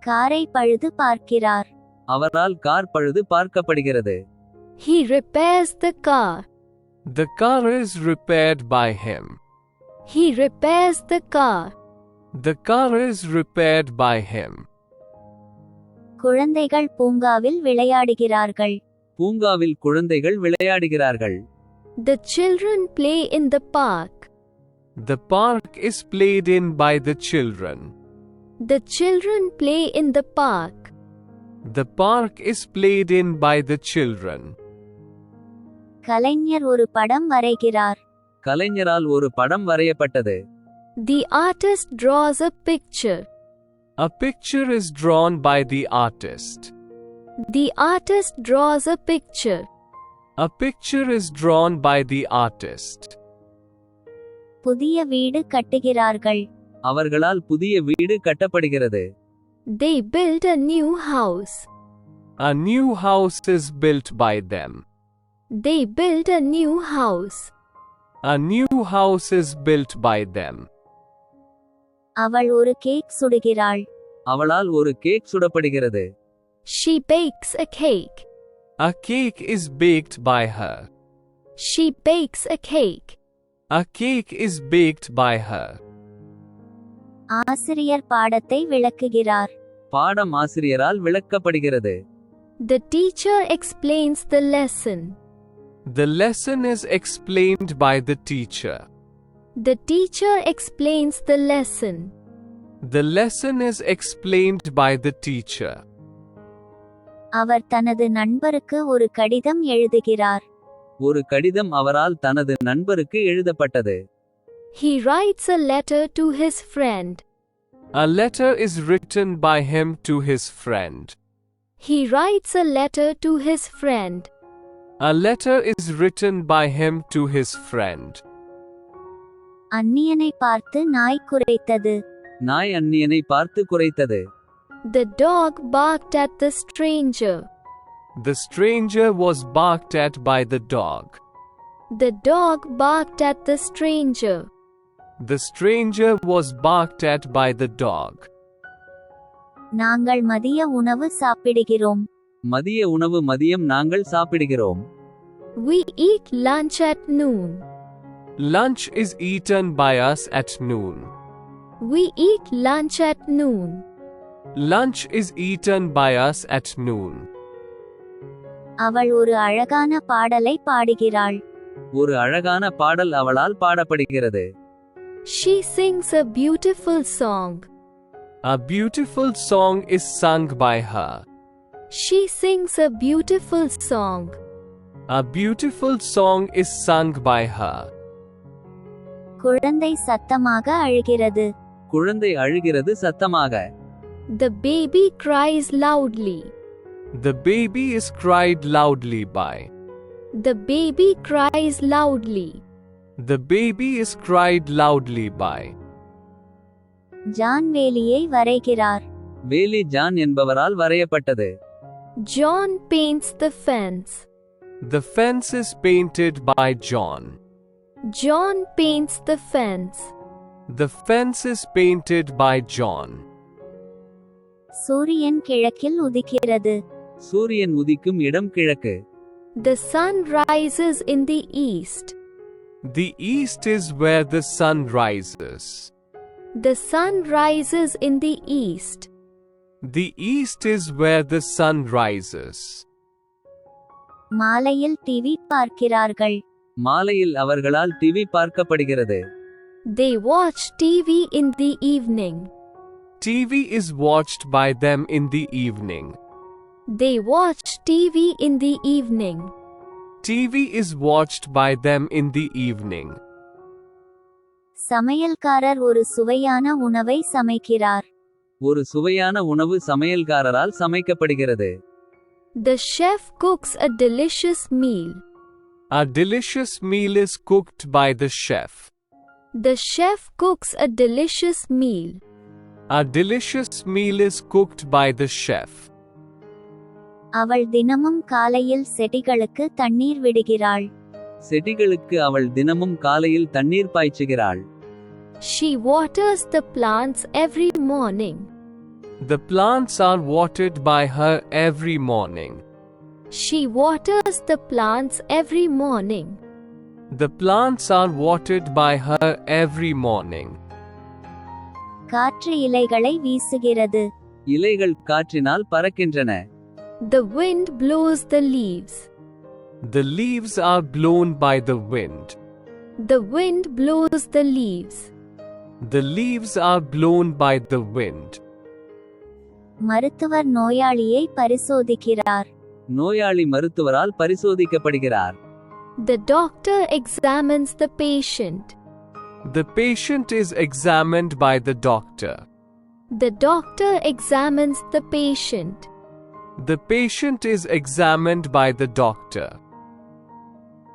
காரை பழுது பார்க்கிறார். அவரால் கார் பழுது பார்க்கப்படுகிறது. He repairs the car. The car is repaired by him. He repairs the car. The car is repaired by him. குழந்தைகள் பூங்காவில் விளையாடுகிறார்கள். பூங்காவில் குழந்தைகள் விளையாடுகிறார்கள். The children play in the park. The park is played in by the children. The children play in the park. The park is played in by the children. கலைஞர் ஒரு படம் வரைகிறார். கலைஞரால் ஒரு படம் வரையப்பட்டது. The artist draws a picture. A picture is drawn by the artist. The artist draws a picture. A picture is drawn by the artist. புதிய வீடு கட்டுகிறார்கள். அவர்களால் புதிய வீடு கட்டப்படுகிறது. They build a new house. A new house is built by them. They build a new house. A new house is built by them. அவள் ஒரு cake சுடுகிறாள். அவளால் ஒரு cake சுடப்படுகிறது. She bakes a cake. A cake is baked by her. She bakes a cake. A cake is baked by her. ஆசிரியர் பாடத்தை விளக்குகிறார். பாடம் ஆசிரியரால் விளக்கப்படுகிறது. The teacher explains the lesson. The lesson is explained by the teacher. The teacher explains the lesson. The lesson is explained by the teacher. அவர் தனது நண்பருக்கு ஒரு கடிதம் எழுதுகிறார். ஒரு கடிதம் அவரால் தனது நண்பருக்கு எழுதப்பட்டது. He writes a letter to his friend. A letter is written by him to his friend. He writes a letter to his friend. A letter is written by him to his friend. அந்நியனை பார்த்து நாய் குரைத்தது. நாய் அந்நியனை பார்த்து குரைத்தது. The dog barked at the stranger. The stranger was barked at by the dog. The dog barked at the stranger. The stranger was barked at by the dog. நாங்கள் மதிய உணவு சாப்பிடுகிறோம். மதிய உணவு மதியம் நாங்கள் சாப்பிடுகிறோம். We eat lunch at noon. Lunch is eaten by us at noon. We eat lunch at noon. Lunch is eaten by us at noon. அவள் ஒரு அழகான பாடலை பாடுகிறாள். ஒரு அழகான பாடல் அவளால் பாடப்படுகிறது. She sings a beautiful song. A beautiful song is sung by her. She sings a beautiful song. A beautiful song is sung by her. குழந்தை சத்தமாக அழுகிறது. குழந்தை அழுகிறது சத்தமாக. The baby cries loudly. The baby is cried loudly by. The baby cries loudly. The baby is cried loudly by. John வேலியை வரைகிறார். வேலி John என்பவரால் வரையப்பட்டது. John paints the fence. The fence is painted by John. John paints the fence. The fence is painted by John. சூரியன் கிழக்கில் உதிக்கிறது. சூரியன் உதிக்கும் இடம் கிழக்கு. The sun rises in the east. The east is where the sun rises. The sun rises in the east. The east is where the sun rises. மாலையில் TV பார்க்கிறார்கள். மாலையில் அவர்களால் டிவி பார்க்கப்படுகிறது. They watch TV in the evening. TV is watched by them in the evening. They watch TV in the evening. TV is watched by them in the evening. சமையல்காரர் ஒரு சுவையான உணவை சமைக்கிறார். ஒரு சுவையான உணவு சமையல்காரரால் சமைக்கப்படுகிறது. The chef cooks a delicious meal. A delicious meal is cooked by the chef. The chef cooks a delicious meal. A delicious meal is cooked by the chef. அவள் தினமும் காலையில் செடிகளுக்கு தண்ணீர் விடுகிறாள். செடிகளுக்கு அவள் தினமும் காலையில் தண்ணீர் பாய்ச்சுகிறாள். She waters the plants every morning. The plants are watered by her every morning. She waters the plants every morning. The plants are watered by her every morning. காற்று இலைகளை வீசுகிறது. இலைகள் காற்றினால் பறக்கின்றன. The wind blows the leaves. The leaves are blown by the wind. The wind blows the leaves. The leaves are blown by the wind. மருத்துவர் நோயாளியை பரிசோதிக்கிறார். நோயாளி மருத்துவரால் பரிசோதிக்கப்படுகிறார். The doctor examines the patient. The patient is examined by the doctor. The doctor examines the patient. The patient is examined by the doctor.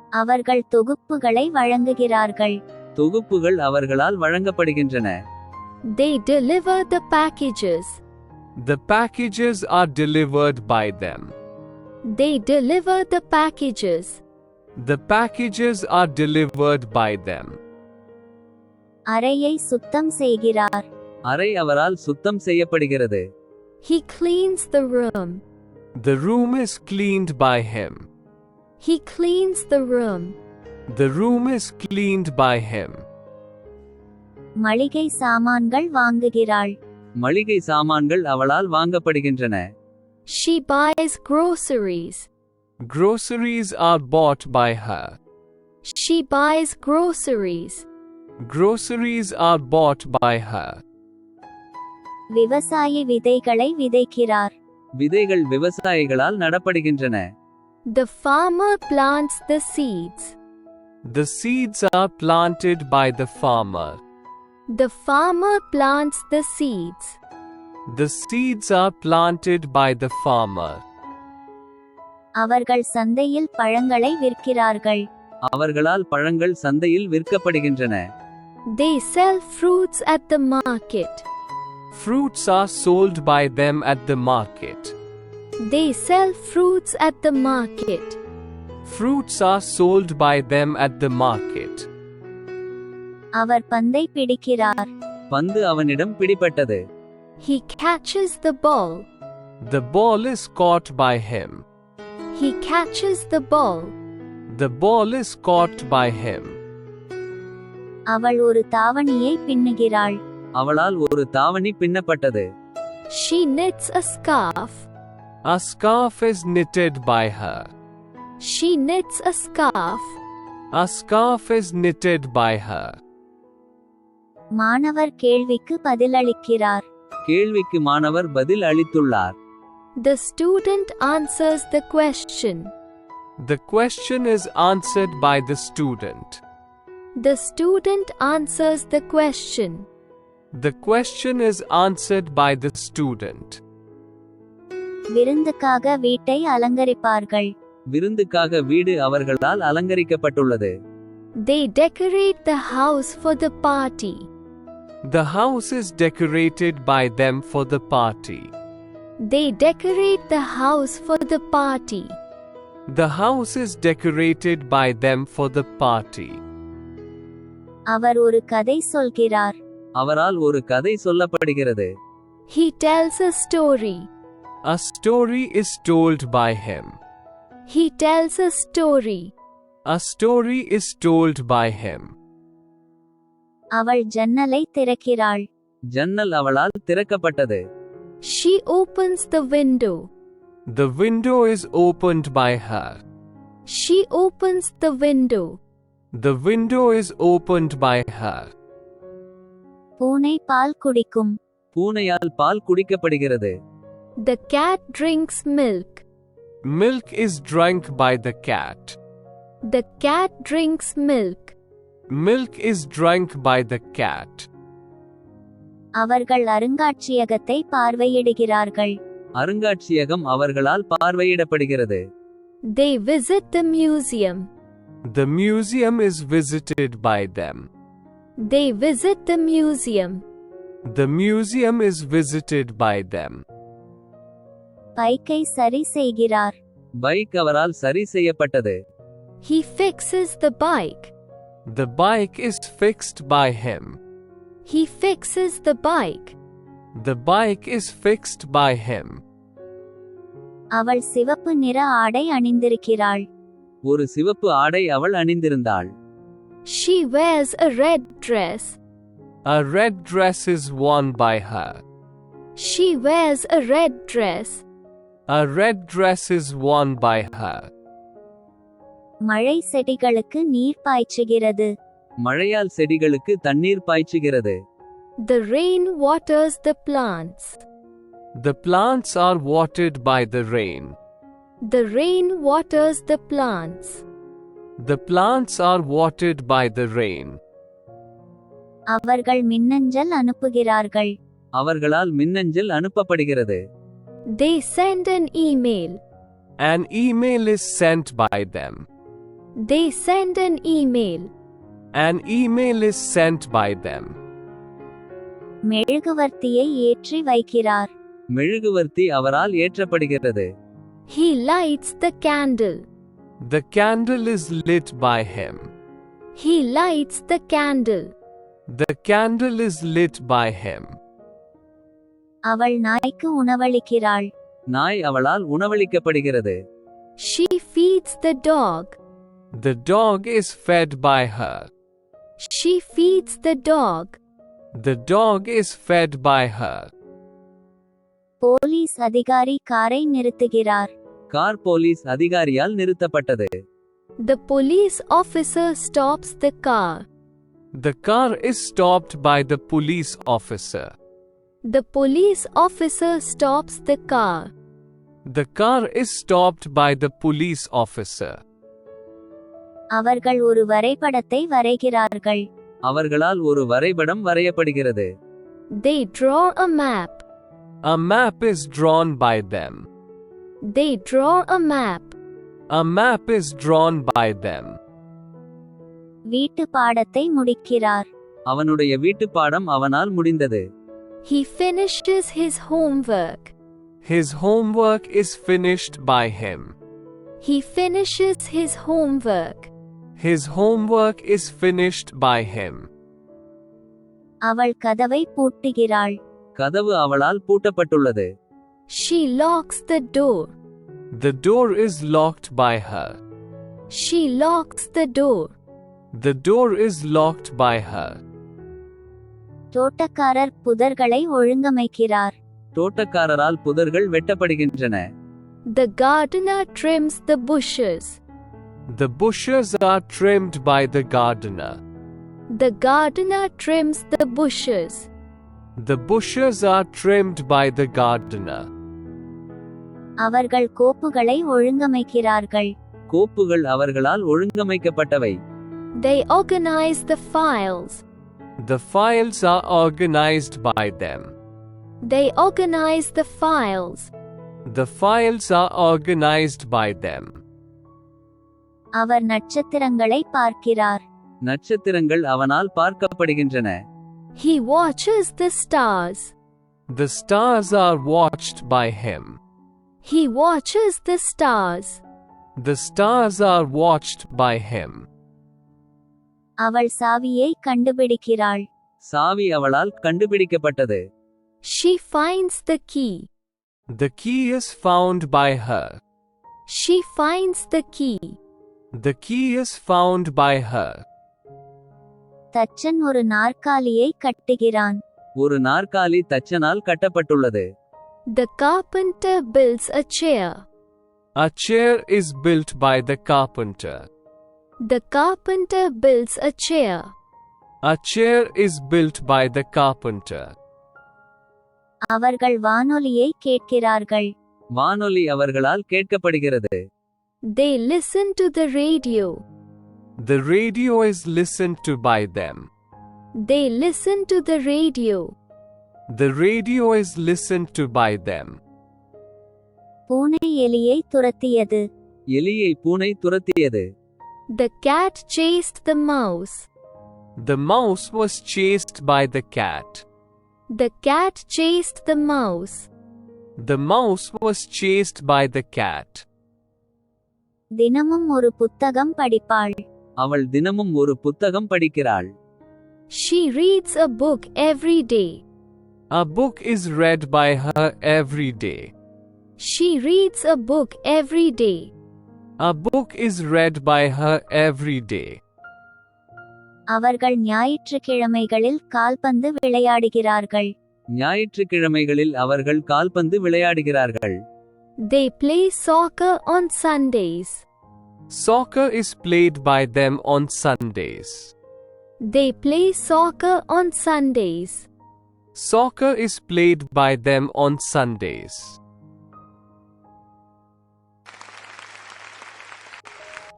அவர்கள் தொகுப்புகளை வழங்குகிறார்கள். தொகுப்புகள் அவர்களால் வழங்கப்படுகின்றன. They deliver the packages. The packages are delivered by them. They deliver the packages. The packages are delivered by them. அறையை சுத்தம் செய்கிறார். அறை அவரால் சுத்தம் செய்யப்படுகிறது. He cleans the room. The room is cleaned by him. He cleans the room. The room is cleaned by him. மளிகை சாமான்கள் வாங்குகிறாள். மளிகை சாமான்கள் அவளால் வாங்கப்படுகின்றன. She buys groceries. Groceries are bought by her. She buys groceries. Groceries are bought by her. விவசாயி விதைகளை விதைக்கிறார். விதைகள் விவசாயிகளால் நடப்படுகின்றன. The farmer plants the seeds. The seeds are planted by the farmer. The farmer plants the seeds. The seeds are planted by the farmer. அவர்கள் சந்தையில் பழங்களை விற்கிறார்கள். அவர்களால் பழங்கள் சந்தையில் விற்கப்படுகின்றன. They sell fruits at the market. Fruits are sold by them at the market. They sell fruits at the market. Fruits are sold by them at the market. அவர் பந்தை பிடிக்கிறார். பந்து அவனிடம் பிடிபட்டது. He catches the ball. The ball is caught by him. He catches the ball. The ball is caught by him. அவள் ஒரு தாவணியை பின்னுகிறாள். அவளால் ஒரு தாவணி பின்னப்பட்டது. She knits a scarf. A scarf is knitted by her. She knits a scarf. A scarf is knitted by her. மாணவர் கேள்விக்கு பதிலளிக்கிறார். கேள்விக்கு மாணவர் பதில் அளித்துள்ளார். The student answers the question. The question is answered by the student. The student answers the question. The question is answered by the student. விருந்துக்காக வீட்டை அலங்கரிப்பார்கள். விருந்துக்காக வீடு அவர்களால் அலங்கரிக்கப்பட்டுள்ளது. They decorate the house for the party. The house is decorated by them for the party. They decorate the house for the party. The house is decorated by them for the party. அவர் ஒரு கதை சொல்கிறார். அவரால் ஒரு கதை சொல்லப்படுகிறது. He tells a story. A story is told by him. He tells a story. A story is told by him. அவள் ஜன்னலை திறக்கிறாள். ஜன்னல் அவளால் திறக்கப்பட்டது. She opens the window. The window is opened by her. She opens the window. The window is opened by her. பூனை பால் குடிக்கும். பூனையால் பால் குடிக்கப்படுகிறது. The cat drinks milk. Milk is drunk by the cat. The cat drinks milk. Milk is drunk by the cat. அவர்கள் அருங்காட்சியகத்தை பார்வையிடுகிறார்கள். அருங்காட்சியகம் அவர்களால் பார்வையிடப்படுகிறது. They visit the museum. The museum is visited by them. They visit the museum. The museum is visited by them. பைக்கை சரி செய்கிறார். Bike அவரால் சரி செய்யப்பட்டது. He fixes the bike. The bike is fixed by him. He fixes the bike. The bike is fixed by him. அவள் சிவப்பு நிற ஆடை அணிந்திருக்கிறாள். ஒரு சிவப்பு ஆடை அவள் அணிந்திருந்தாள். She wears a red dress. A red dress is worn by her. She wears a red dress. A red dress is worn by her. மழை செடிகளுக்கு நீர் பாய்ச்சுகிறது. மழையால் செடிகளுக்கு தண்ணீர் பாய்ச்சுகிறது. The rain waters the plants. The plants are watered by the rain. The rain waters the plants. The plants are watered by the rain. அவர்கள் மின்னஞ்சல் அனுப்புகிறார்கள். அவர்களால் மின்னஞ்சல் அனுப்பப்படுகிறது. They send an email. An email is sent by them. They send an email. An email is sent by them. மெழுகுவர்த்தியை ஏற்றி வைக்கிறார். மெழுகுவர்த்தி அவரால் ஏற்றப்படுகிறது. He lights the candle. The candle is lit by him. He lights the candle. The candle is lit by him. அவள் நாய்க்கு உணவளிக்கிறாள். நாய் அவளால் உணவளிக்கப்படுகிறது. She feeds the dog. The dog is fed by her. She feeds the dog. The dog is fed by her. Police அதிகாரி காரை நிறுத்துகிறார். Car police அதிகாரியால் நிறுத்தப்பட்டது. The police officer stops the car. The car is stopped by the police officer. The police officer stops the car. The car is stopped by the police officer. அவர்கள் ஒரு வரைபடத்தை வரைகிறார்கள். அவர்களால் ஒரு வரைபடம் வரையப்படுகிறது. They draw a map. A map is drawn by them. They draw a map. A map is drawn by them. வீட்டு பாடத்தை முடிக்கிறார். அவனுடைய வீட்டுப்பாடம் அவனால் முடிந்தது. He finishes his homework. His homework is finished by him. He finishes his homework. His homework is finished by him. அவள் கதவை பூட்டுகிறாள். கதவு அவளால் பூட்டப்பட்டுள்ளது. She locks the door. The door is locked by her. She locks the door. The door is locked by her. தோட்டக்காரர் புதர்களை ஒழுங்கமைக்கிறார். தோட்டக்காரரால் புதர்கள் வெட்டப்படுகின்றன. The gardener trims the bushes. The bushes are trimmed by the gardener. The gardener trims the bushes. The bushes are trimmed by the gardener. அவர்கள் கோப்புகளை ஒழுங்கமைக்கிறார்கள். கோப்புகள் அவர்களால் ஒழுங்கமைக்கப்பட்டவை. They organize the files. The files are organized by them. They organize the files. The files are organized by them. அவர் நட்சத்திரங்களை பார்க்கிறார். நட்சத்திரங்கள் அவனால் பார்க்கப்படுகின்றன. He watches the stars. The stars are watched by him. He watches the stars. The stars are watched by him. அவள் சாவியை கண்டுபிடிக்கிறாள். சாவி அவளால் கண்டுபிடிக்கப்பட்டது. She finds the key. The key is found by her. She finds the key. The key is found by her. தச்சன் ஒரு நாற்காலியை கட்டுகிறான். ஒரு நாற்காலி தச்சனால் கட்டப்பட்டுள்ளது. The carpenter builds a chair. A chair is built by the carpenter. The carpenter builds a chair. A chair is built by the carpenter. அவர்கள் வானொலியை கேட்கிறார்கள். வானொலி அவர்களால் கேட்கப்படுகிறது. They listen to the radio. The radio is listened to by them. They listen to the radio. The radio is listened to by them. பூனை எலியை துரத்தியது. எலியை பூனை துரத்தியது. The cat chased the mouse. The mouse was chased by the cat. The cat chased the mouse. The mouse was chased by the cat. தினமும் ஒரு புத்தகம் படிப்பாள். அவள் தினமும் ஒரு புத்தகம் படிக்கிறாள். She reads a book every day. A book is read by her every day. She reads a book every day. A book is read by her every day. அவர்கள் ஞாயிற்றுக்கிழமைகளில் கால்பந்து விளையாடுகிறார்கள். ஞாயிற்றுக்கிழமைகளில் அவர்கள் கால்பந்து விளையாடுகிறார்கள். They play soccer on Sundays. Soccer is played by them on Sundays. They play soccer on Sundays. Soccer is played by them on Sundays.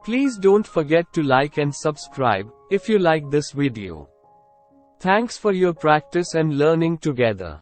Please don't forget to like and subscribe if you like this video. Thanks for your practice and learning together.